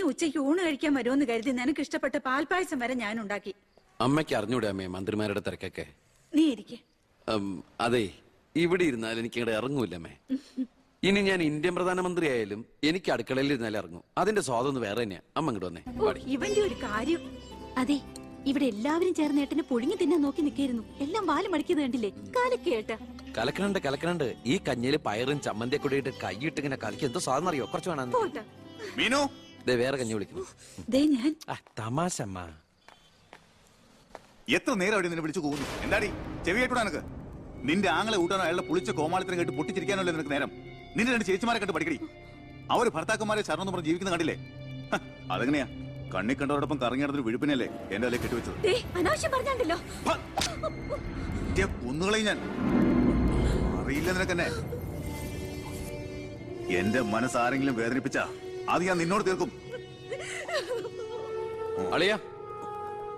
ഉച്ചയ്ക്ക് ഊണ് കഴിക്കാൻ വരുമെന്ന് കരുതി നിനക്ക് ഇഷ്ടപ്പെട്ട പാൽപ്പായസം വരെ ഞാൻ ഉണ്ടാക്കി. അമ്മയ്ക്ക് അറിഞ്ഞൂടെ അമ്മേ മന്ത്രിമാരുടെ തിരക്കൊക്കെ? നീ ഇരിക്കെ. അതെ, ഇവിടെ ഇരുന്നാൽ എനിക്ക് ഇവിടെ ഇറങ്ങൂല്ലമ്മേ. ഇനി ഞാൻ ഇന്ത്യൻ പ്രധാനമന്ത്രി ആയാലും എനിക്ക് അടുക്കളയിൽ ഇരുന്നാലും ഇറങ്ങും. അതിന്റെ സ്വാദം വേറെ തന്നെയാ. അമ്മ ഇങ്ങോട്ട് വന്നേ. ഇവന്റെ ഒരു കാര്യം. അതെ, ഇവിടെ എല്ലാവരും ചേർന്ന് ഏട്ടനെ പൊഴിഞ്ഞു തിന്നാൻ നോക്കി നിൽക്കായിരുന്നു. എല്ലാം വാല് മടിക്കുന്നത് കണ്ടില്ലേ? കാലക്കേട്ട കലക്കണുണ്ട്. ഈ കഞ്ഞില് പയറും ചമ്മന്തിയെ കൂടി ഇട്ട് കൈയിട്ട് ഇങ്ങനെ കലക്കി എന്തോ സ്വാദം അറിയോ? കുറച്ച് വേണം. മീനു, വേറെ കഞ്ഞി വിളിക്കുന്നു. തമാശ അമ്മ. എത്ര നേരം അവിടെ നിന്നെ വിളിച്ചു പോകുന്നു? എന്താടി ചെവി കേട്ടൂടാ നിനക്ക്? നിന്റെ ആങ്ങളെ കൂട്ടാനോ അയാളുടെ പുളിച്ച കോമാളിത്തരം കേട്ട് പൊട്ടിച്ചിരിക്കാനല്ലേ നിനക്ക് നേരം? നിന്റെ രണ്ട് ചേച്ചിമാരെ കണ്ട് പഠിക്കടി. അവര് ഭർത്താക്കന്മാരെ ശരണം പറഞ്ഞ് ജീവിക്കുന്ന കണ്ടില്ലേ? അതെങ്ങനെയാ? കണ്ണി കണ്ടവരോടൊപ്പം കറങ്ങി നടന്നൊരു വിഴുപ്പിനല്ലേ എന്റെ അല്ലെ കെട്ടിവെച്ചത്? കുന്നുകളെ ഞാൻ അറിയില്ല നിനക്കെന്നെ. എന്റെ മനസ്സാരെങ്കിലും വേദനിപ്പിച്ചാ അത് ഞാൻ നിന്നോട് തീർക്കും. അളിയ,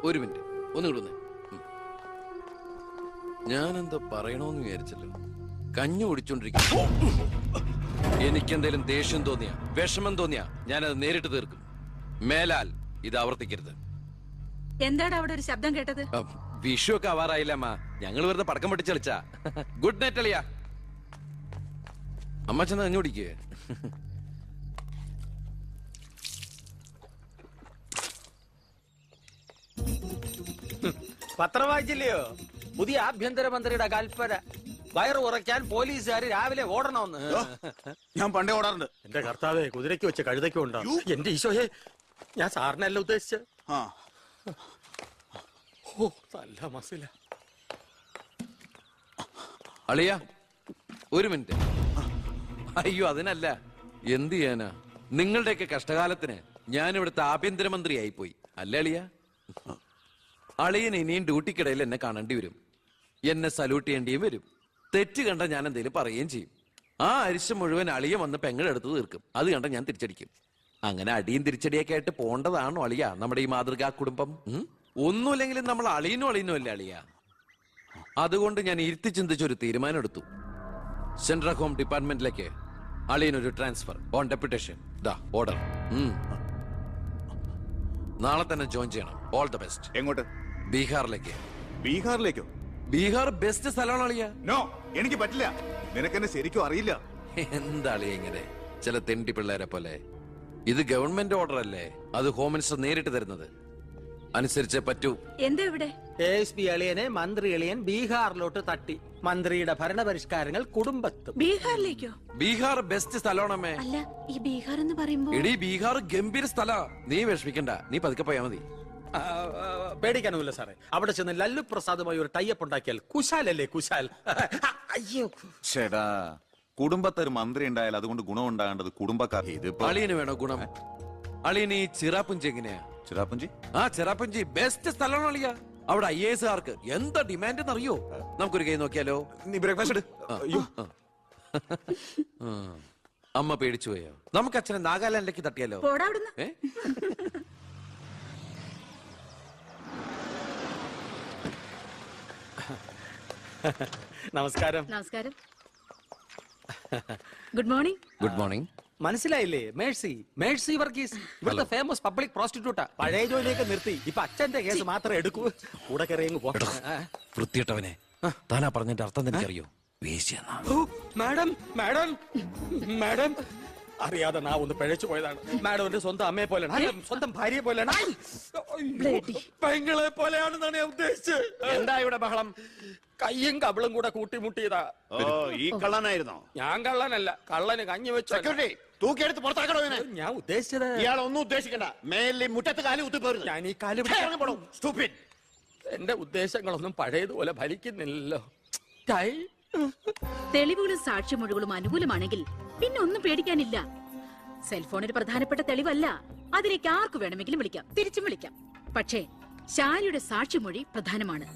ഒരു മിനിറ്റ് ഒന്ന് കിട്ടുന്നേ. ഞാനെന്താ പറയണോന്ന് വിചാരിച്ചല്ലോ. കഞ്ഞി കുടിച്ചോണ്ടിരിക്കും. എനിക്കെന്തേലും ദേഷ്യം തോന്നിയാ, വിഷമം തോന്നിയാ ഞാനത് നേരിട്ട് തീർക്കും. മേലാൽ ഇത് ആവർത്തിക്കരുത്. എന്താണ് അവിടെ ഒരു ശബ്ദം കേട്ടത്? വിഷു ഒക്കെ ആവാറായില്ല അമ്മ. ഞങ്ങൾ വെറുതെ പടക്കം പൊട്ടിച്ച് കളിച്ചാ. ഗുഡ് നൈറ്റ് അളിയ. അമ്മ ചെന്ന് കഞ്ഞി കുടിക്കേ. പത്രം വായിച്ചില്ലയോ? പുതിയ ആഭ്യന്തരമന്ത്രിയുടെ കൽപ്പന. വയറ് ഉറയ്ക്കാൻ പോലീസുകാർ രാവിലെ ഓടണമെന്ന്. ഞാൻ പണ്ടേ ഓടാറുണ്ട്. എന്റെ കർത്താവേ, കുതിരയ്ക്ക് വെച്ച് കഴുതയ്ക്ക് ഉണ്ടാവും. എന്റെ ഈശോയെ, ഞാൻ സാറിനല്ല ഉദ്ദേശിച്ചത്. നല്ല മസില. അളിയ, ഒരു മിനിറ്റ്. അയ്യോ, അതിനല്ല. എന്ത് ചെയ്യാനാ? നിങ്ങളുടെയൊക്കെ കഷ്ടകാലത്തിന് ഞാൻ ഇവിടുത്തെ ആഭ്യന്തരമന്ത്രി ആയിപ്പോയി അല്ലേ അളിയ? അളിയൻ ഇനിയും ഡ്യൂട്ടിക്കിടയിൽ എന്നെ കാണേണ്ടി വരും. എന്നെ സല്യൂട്ട് ചെയ്യേണ്ടിയും വരും. തെറ്റ് കണ്ട ഞാൻ എന്തേലും പറയുകയും ചെയ്യും. ആ അരിശം മുഴുവൻ അളിയ വന്ന് പെങ്ങളെടുത്ത് തീർക്കും. അത് കണ്ട ഞാൻ തിരിച്ചടിക്കും. അങ്ങനെ അടിയും തിരിച്ചടിയൊക്കെ ആയിട്ട് പോണ്ടതാണോ അളിയ നമ്മുടെ ഈ മാതൃകാ കുടുംബം? ഒന്നുമില്ലെങ്കിലും നമ്മൾ അളിയനും അല്ലേ അളിയ? അതുകൊണ്ട് ഞാൻ ഇരുത്തി ചിന്തിച്ചൊരു തീരുമാനം എടുത്തു. സെൻട്രൽ ഹോം ഡിപ്പാർട്ട്മെന്റിലേക്ക് അളിയനൊരു ട്രാൻസ്ഫർ ഓൺ ഡെപ്യൂട്ടേഷൻ. ഓർഡർ. നാളെ തന്നെ ജോയിൻ ചെയ്യണം. All the best. എങ്ങോട്ട്? ബീഹാറിലേക്ക്. ബീഹാറിലേക്കോ? ബീഹാർ ബെസ്റ്റ് സ്ഥലമാണ് അളിയ. നോ, എനിക്ക് പറ്റില്ല. നിനക്കെന്നെ ശരിക്കും അറിയില്ല. എന്താ അളിയ ഇങ്ങനെ ചില തെണ്ടി പിള്ളേരെ പോലെ? ഇത് ഗവൺമെന്റ് ഓർഡർ അല്ലേ? അത് ഹോം മിനിസ്റ്റർ നേരിട്ട് തരുന്നത്. അനുസരിച്ചേ പറ്റൂ. എന്താ ഇവിടെ? ASP അളിയനെ മന്ത്രി അളിയൻ ബീഹാറിലോട്ട് തട്ടി. മന്ത്രിയുടെ ഭരണപരിഷ്കാരങ്ങൾ കുടുംബത്തും. ബീഹാറിലേക്കോ? ബീഹാർ ബെസ്റ്റ് സ്ഥലമാണമ്മേ. അല്ല, ഈ ബീഹാർ എന്ന് പറയുമ്പോ എടീ, ബീഹാർ ഗംഭീര സ്ഥല. നീ വിഷമിക്കണ്ട, നീ പതുക്കെ പോയാ മതി. പേടിക്കാനൊന്നുമില്ല സാറേ. അവിടെ ചെന്ന് ലല്ലു പ്രസാദുമായി ഒരു ടൈപ്പ് ഉണ്ടാക്കിയാൽ കുശാലല്ലേ കുശാൽ. അയ്യോ ചേടാ, കുടുംബത്തൊരു മന്ത്രി ഉണ്ടായാൽ അതുകൊണ്ട് ഗുണം ഉണ്ടാകേണ്ടത് കുടുംബക്കാർ. അളിയന് വേണോ ഗുണം? അളിയന് ഈ ചിറാപ്പുഞ്ചി എങ്ങനെയാ? ചിറാപ്പുഞ്ചി? ചിറാപ്പുഞ്ചി ബെസ്റ്റ് സ്ഥലമാണ് അളിയ. അവിടെ IAS കാർക്ക് എന്താ ഡിമാൻഡ് എന്നറിയോ? നമുക്കൊരു കൈ നോക്കിയാലോ? നീ ബ്രേക്ക്ഫാസ്റ്റ്. അമ്മ പേടിച്ചു പോയോ? നമുക്ക് അച്ഛനെ നാഗാലാൻഡിലേക്ക് തട്ടിയാലോ? നമസ്കാരം. നമസ്കാരം. Good morning. Good morning. മനസ്സിലായില്ലേ? മേഴ്സി വർഗീസ്, ഇവിടുത്തെ ഫേമസ് പബ്ലിക് പ്രോസ്റ്റിറ്റ്യൂട്ടാ. പഴയ ജോലിയൊക്കെ നിർത്തി ഇപ്പൊ അച്ഛന്റെ കേസ് മാത്രം എടുക്കൂ. കൂടെ കയറിയങ്ങ് പോ. വൃത്തിയിട്ടവനെ, താനാ പറഞ്ഞതിന്റെ അർത്ഥം എനിക്കറിയോ? മാഡം മാഡം മാഡം അറിയാതെ നാ ഒന്ന് പിഴച്ചു പോയതാണ്. മാഡം എന്റെ സ്വന്തം അമ്മയെ പോലെയാണ്, സ്വന്തം ഭാര്യയെ പോലെയാണ്, പെങ്ങളെ പോലെയാണെന്നാണ് ഞാൻ ഉദ്ദേശിച്ചത്. എന്താ ഇവിടെ ബഹളം? കയ്യും കബളും കൂടെ കൂട്ടിമുട്ടിയതാ. ഈ കള്ളനായിരുന്നോ? ഞാൻ കള്ളനല്ല, കള്ളന് കഞ്ഞി വെച്ചു. തൂക്കിയെടുത്ത് പുറത്താക്കണോ? ഞാൻ ഉദ്ദേശിച്ചത്. ഇയാളൊന്നും ഉദ്ദേശിക്കണ്ട. മേലിൽ മുറ്റത്ത് കാല് കുത്തിപ്പോരുന്നു. ഞാൻ ഈ കാല് എന്റെ ഉദ്ദേശങ്ങളൊന്നും പഴയതുപോലെ ഫലിക്കുന്നില്ലല്ലോ. തെളിവുകളും സാക്ഷിമൊഴികളും അനുകൂലമാണെങ്കിൽ പിന്നെ ഒന്നും പേടിക്കാനില്ല. സെൽഫോൺ ഒരു പ്രധാനപ്പെട്ട തെളിവല്ല. അതിലേക്ക് ആർക്ക് വേണമെങ്കിലും വിളിക്കാം, തിരിച്ചും വിളിക്കാം. പക്ഷേ ശാലിയുടെ സാക്ഷിമൊഴി പ്രധാനമാണ്.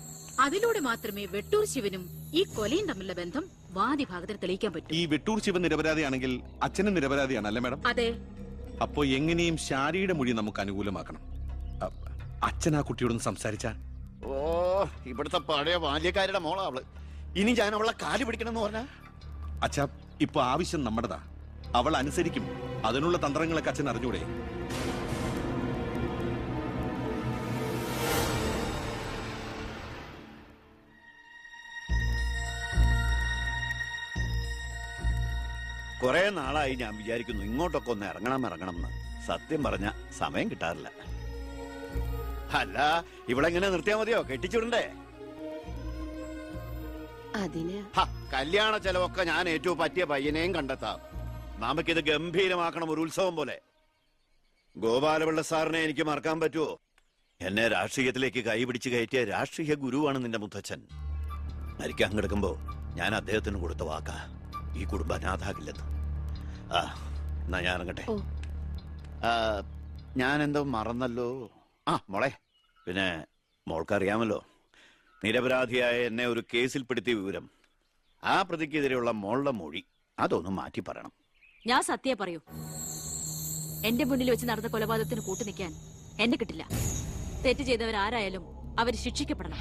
അതിലൂടെ മാത്രമേ വെട്ടൂർ ശിവനും ഈ കൊലയും തമ്മിലുള്ള ബന്ധം വാദിഭാഗത്തിന് തെളിയിക്കാൻ പറ്റൂ. ഈ വെട്ടൂർ ശിവൻ നിരപരാധിയാണെങ്കിൽ അച്ഛനും നിരപരാധിയാണ് അല്ലേ മാഡം? അതെ. അപ്പോ എങ്ങനെയും ശാരിയുടെ മൊഴി നമുക്ക് അനുകൂലമാക്കണം. അച്ഛൻ ആ കുട്ടിയോടൊന്ന് സംസാരിച്ച. ഇവിടുത്തെ പഴയ ബാല്യക്കാരുടെ മോളാ അവള്. ഇനി ഞാൻ അവളെ കാല് പിടിക്കണമെന്ന് പറഞ്ഞ അച്ഛാ, ഇപ്പൊ ആവശ്യം നമ്മുടെതാ. അവൾ അനുസരിക്കും. അതിനുള്ള തന്ത്രങ്ങളൊക്കെ അച്ഛൻ അറിഞ്ഞൂടെ? കുറെ നാളായി ഞാൻ വിചാരിക്കുന്നു ഇങ്ങോട്ടൊക്കെ ഒന്ന് ഇറങ്ങണം എന്ന്. സത്യം പറഞ്ഞ സമയം കിട്ടാറില്ല. അല്ല, ഇവളെങ്ങനെ നിർത്തിയാ മതിയോ? കെട്ടിച്ചുവിടണ്ടേ? അതിന് കല്യാണ ചെലവൊക്കെ ഞാൻ ഏറ്റവും പറ്റിയ പയ്യനെയും കണ്ടെത്താം. നമുക്കിത് ഗംഭീരമാക്കണം, ഒരു ഉത്സവം പോലെ. ഗോപാലപിള്ള സാറിനെ എനിക്ക് മറക്കാൻ പറ്റുമോ? എന്നെ രാഷ്ട്രീയത്തിലേക്ക് കൈപിടിച്ച് കയറ്റിയ രാഷ്ട്രീയ ഗുരുവാണ് നിന്റെ മുത്തച്ഛൻ. മരിക്കാൻ കിടക്കുമ്പോ ഞാൻ അദ്ദേഹത്തിന് കൊടുത്ത വാക്കാ, ഈ കുടുംബം അനാഥാകില്ലെന്ന്. എന്നാ ഞാൻ ഇറങ്ങട്ടെ. ഞാൻ എന്തോ മറന്നല്ലോ. മോളെ, പിന്നെ മോൾക്കറിയാമല്ലോ, നിരപരാധിയായ എന്നെ ഒരു കേസിൽപ്പെടുത്തിയ വിവരം. ആ പ്രതിക്കെതിരെയുള്ള മോളുടെ മൊഴി അതൊന്നും മാറ്റി പറയണം. ഞാൻ സത്യം പറയൂ, എന്റെ മുന്നിൽ വെച്ച് നടന്ന കൊലപാതകത്തിന് കൂട്ടുനിൽക്കാൻ എന്നെ കിട്ടില്ല. തെറ്റ് ചെയ്തവരാരായാലും അവർ ശിക്ഷിക്കപ്പെടണം.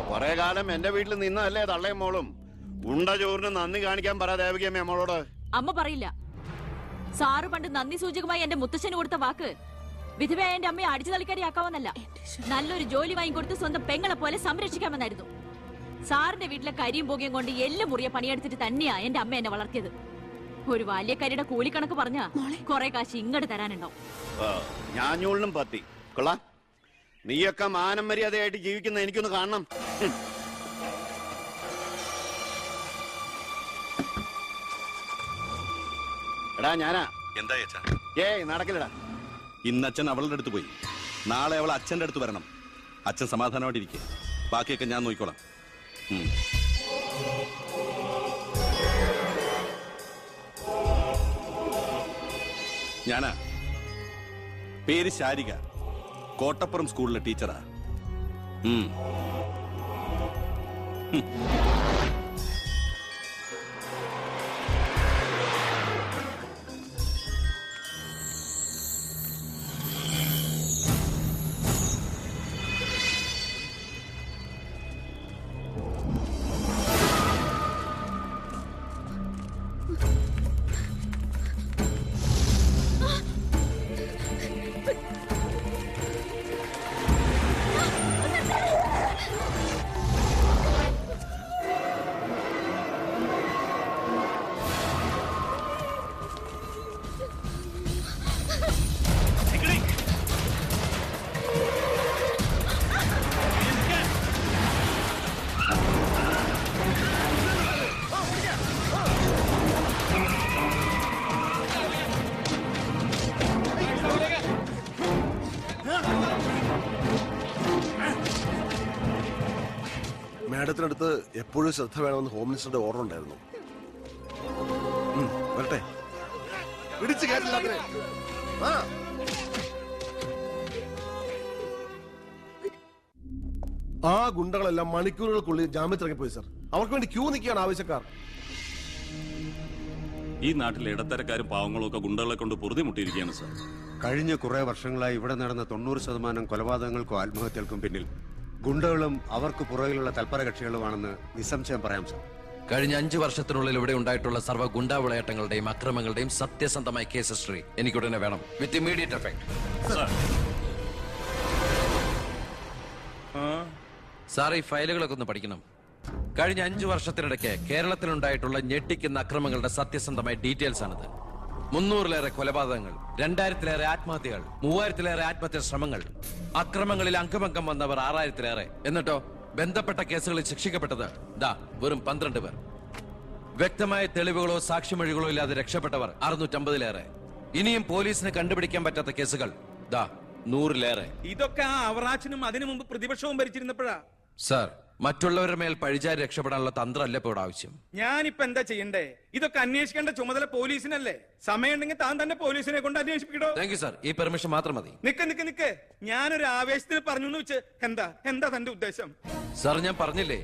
കുറെ കാലം എന്റെ വീട്ടിൽ നിന്നല്ലേ തള്ളയും മോളും. ഉണ്ട ചോറിന് നന്ദി കാണിക്കാൻ പറ ദേവകിയമ്മ മോളോട്. അമ്മ പറയില്ല. സാറ് പണ്ട് നന്ദി സൂചകമായി എന്റെ മുത്തച്ഛന് കൊടുത്ത വാക്ക് വിധവയായ എന്റെ അമ്മയെ അടിച്ചു തളിക്കാരിയാക്കാമെന്നല്ല, നല്ലൊരു ജോലി വാങ്ങിക്കൊടുത്ത് സ്വന്തം പെങ്ങളെ പോലെ സംരക്ഷിക്കാമെന്നായിരുന്നു. സാറിന്റെ വീട്ടിലെ കരിയും പോകിയും കൊണ്ട് എല്ലാം മുറിയെ പണിയെടുത്തിട്ട് തന്നെയാ എന്റെ അമ്മ എന്നെ വളർത്തിയത്. ഒരു ബാല്യക്കാരിയുടെ കൂലിക്കണക്ക് പറഞ്ഞാ കൊറേ കാശ് ഇങ്ങോട്ട് തരാനുണ്ടോ? ഞാഞ്ഞൂളിനും പത്തി കൊള്ളാം. നീയൊക്കെ മാനം മര്യാദയായിട്ട് ജീവിക്കുന്ന എനിക്കൊന്ന് കാണണം. എടാ ഞാനാ. എന്താ അച്ഛാ? നടക്കില്ലടാ. ഇന്ന് അച്ഛൻ അവളുടെ അടുത്ത് പോയി, നാളെ അവൾ അച്ഛന്റെ അടുത്ത് വരണം. അച്ഛൻ സമാധാനമായിട്ട് ഇരിക്കുക, ബാക്കിയൊക്കെ ഞാൻ നോക്കിക്കോളാം. ഞാനാ. പേര് ശാരിക, കോട്ടപ്പുറം സ്കൂളിലെ ടീച്ചറാ. മാഡത്തിനടുത്ത് എപ്പോഴും ശ്രദ്ധ വേണമെന്ന് ഹോം മിനിസ്റ്ററുടെ ഓർഡർ ഉണ്ടായിരുന്നു. വരട്ടെ, പിടിച്ചു കയറ്റില്ല. ആ ഗുണ്ടകളെല്ലാം മണിക്കൂറുകൾക്കുള്ളിൽ ജാമ്യത്തിറങ്ങിപ്പോയി സർ. അവർക്ക് വേണ്ടി ക്യൂ നിൽക്കുകയാണ് ആവശ്യക്കാർ. ഈ നാട്ടിലെ ഇടത്തരക്കാരും പാവങ്ങളും ഒക്കെ ഗുണ്ടകളെ കൊണ്ട് പൊറുതിമുട്ടിയിരിക്കുകയാണ് സർ. കഴിഞ്ഞ കുറെ വർഷങ്ങളായി ഇവിടെ നടന്ന 90% കൊലപാതകങ്ങൾക്കും ആത്മഹത്യകൾക്കും പിന്നിൽ ഗുണ്ടകളും അവർക്ക് പുറകിലുള്ള തൽപര കക്ഷികളുമാണെന്ന് നിസ്സംശയം പറയാം സർ. കഴിഞ്ഞ 5 വർഷത്തിനുള്ളിൽ ഇവിടെ ഉണ്ടായിട്ടുള്ള സർവ്വ ഗുണ്ടാ വിളയാട്ടങ്ങളുടെയും അക്രമങ്ങളുടെയും സത്യസന്ധമായ കേസ് ഹിസ്റ്ററി എനിക്കുടനെ വേണം, വിത്ത് ഇമ്മീഡിയറ്റ് എഫക്ട്. സാർ, ഈ ഫയലുകളൊക്കെ ഒന്ന് പഠിക്കണം. കഴിഞ്ഞ 5 വർഷത്തിനിടയ്ക്ക് കേരളത്തിലുണ്ടായിട്ടുള്ള ഞെട്ടിക്കുന്ന അക്രമങ്ങളുടെ സത്യസന്ധമായ ഡീറ്റെയിൽസ് ആണിത്. 300-ലേറെ കൊലപാതകങ്ങൾ, 2000-ലേറെ ആത്മഹത്യകൾ, 3000-ലേറെ ആത്മഹത്യാ ശ്രമങ്ങൾ, അക്രമങ്ങളിൽ അംഗഭംഗം വന്നവർ 6000-ലേറെ. എന്നിട്ടോ ബന്ധപ്പെട്ട കേസുകളിൽ ശിക്ഷിക്കപ്പെട്ടത് വെറും 12 പേർ. വ്യക്തമായ തെളിവുകളോ സാക്ഷിമൊഴികളോ ഇല്ലാതെ രക്ഷപ്പെട്ടവർ 650-ലേറെ. ഇനിയും പോലീസിന് കണ്ടുപിടിക്കാൻ പറ്റാത്ത കേസുകൾ 100-ലേറെ. ഇതൊക്കെ ആ അവറാച്ചനും അതിനു മുമ്പ് പ്രതിപക്ഷവും ഭരിച്ചിരുന്നപ്പോഴാ. സാർ, മറ്റുള്ളവരുടെ മേൽ പഴിചാരി രക്ഷപ്പെടാനുള്ള തന്ത്രമല്ല ഇപ്പോൾ ആവശ്യം. ഞാനിപ്പോ എന്താ ചെയ്യണ്ടേ? ഇതൊക്കെ അന്വേഷിക്കേണ്ട ചുമതല പോലീസിനല്ലേ? സമയമുണ്ടെങ്കിൽ താൻ തന്നെ പോലീസിനെ കൊണ്ട് അന്വേഷിപ്പിക്കണോ? താങ്ക് യു സാർ, ഈ പെർമിഷൻ മാത്രം മതി. നിക്ക് ഞാനൊരു ആവേശത്തിന് പറഞ്ഞു എന്ന് വെച്ച് എന്താ തന്റെ ഉദ്ദേശം? സാർ, ഞാൻ പറഞ്ഞില്ലേ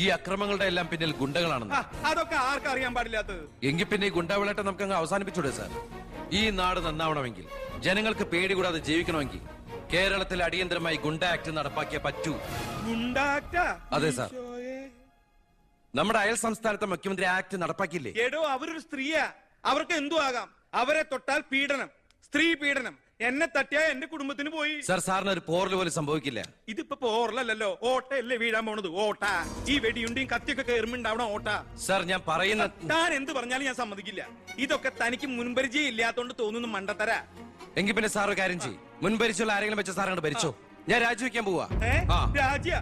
ഈ അക്രമങ്ങളുടെ എല്ലാം പിന്നിൽ ഗുണ്ടകളാണെന്ന്. അതൊക്കെ ആർക്കറിയാൻ പാടില്ലാത്തത്? എങ്കിൽ പിന്നെ ഈ ഗുണ്ടാവിളാട്ടം നമുക്ക് അങ്ങ് അവസാനിപ്പിച്ചൂടെ സാർ? ഈ നാട് നന്നാവണമെങ്കിൽ, ജനങ്ങൾക്ക് പേടി കൂടാതെ ജീവിക്കണമെങ്കിൽ കേരളത്തിൽ അടിയന്തരമായി ഗുണ്ട ആക്ട് നടപ്പാക്കിയേ പറ്റൂ. അതെ സാർ, നമ്മുടെ അയൽ സംസ്ഥാനത്തെ മുഖ്യമന്ത്രി ആക്ട് നടപ്പാക്കിയില്ലേ? എടോ, അവരൊരു സ്ത്രീയാ, അവർക്ക് എന്തു ആകാം. അവരെ തൊട്ടാൽ പീഡനം, സ്ത്രീ പീഡനം. എന്നെ തട്ടിയാ എന്റെ കുടുംബത്തിന് പോയി. സാർ സാറിന് ഒരു പോറൽ പോലും സംഭവിക്കില്ല. ഇതിപ്പോ പോറലല്ലോ, ഓട്ടയല്ലേ വീഴാൻ പോണത്. ഓട്ട ഈ വെടിയുണ്ടിയും കത്തിയൊക്കെ കയറുമ്പോണ്ടാവണം ഓട്ട. സാർ ഞാൻ പറയുന്ന താൻ എന്ത് പറഞ്ഞാലും ഞാൻ സമ്മതിക്കില്ല. ഇതൊക്കെ തനിക്ക് മുൻപരിചയം ഇല്ലാത്തോണ്ട് തോന്നുന്നു മണ്ടത്തര. എങ്കിൽ പിന്നെ സാർ ഒരു കാര്യം ചെയ്യും, മുൻപരിച്ചുള്ള ആരെങ്കിലും വെച്ച സാർ അങ്ങോട്ട് ഭരിച്ചോ. ഞാൻ രാജിവെക്കാൻ പോവാ. രാജ്യ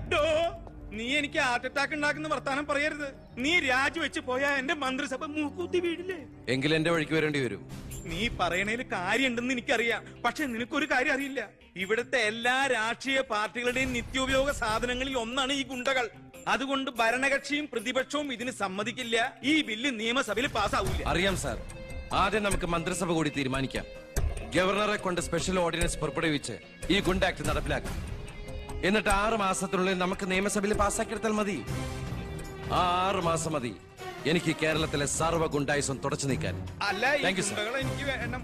നീ എനിക്ക് ഹാർട്ട് അറ്റാക്ക് ഉണ്ടാക്കുന്ന വർത്താനം പറയരുത്. നീ രാജിവെച്ച് പോയാ എന്റെ മന്ത്രിസഭ മൂക്കൂത്തി വീടില്ലേ? എങ്കിൽ എന്റെ വഴിക്ക് വരേണ്ടി വരും. നീ പറയണേല് കാര്യമുണ്ടെന്ന് എനിക്കറിയാം, പക്ഷെ നിനക്കൊരു കാര്യം അറിയില്ല. ഇവിടുത്തെ എല്ലാ രാഷ്ട്രീയ പാർട്ടികളുടെയും നിത്യോപയോഗ സാധനങ്ങളിൽ ഒന്നാണ് ഈ ഗുണ്ടകൾ. അതുകൊണ്ട് ഭരണകക്ഷിയും പ്രതിപക്ഷവും ഇതിന് സമ്മതിക്കില്ല. ഈ ബില്ല് നിയമസഭയിൽ പാസ്സാവൂല. അറിയാം സാർ. ആദ്യം നമുക്ക് മന്ത്രിസഭ കൂടി തീരുമാനിക്കാം. ഗവർണറെ കൊണ്ട് സ്പെഷ്യൽ ഓർഡിനൻസ് പുറപ്പെടുവിച്ച് ഈ ഗുണ്ട ആക്ട് നടപ്പിലാക്കാം. എന്നിട്ട് 6 മാസത്തിനുള്ളിൽ നമുക്ക് നിയമസഭയിൽ പാസ്സാക്കിയെടുത്താൽ മതി. 6 മാസം മതി എനിക്ക് കേരളത്തിലെ സർവ്വ ഗുണ്ടായുസം തുടച്ചു നീക്കാൻ. അല്ല, താങ്ക് യു സാർ. എനിക്ക് വേണം.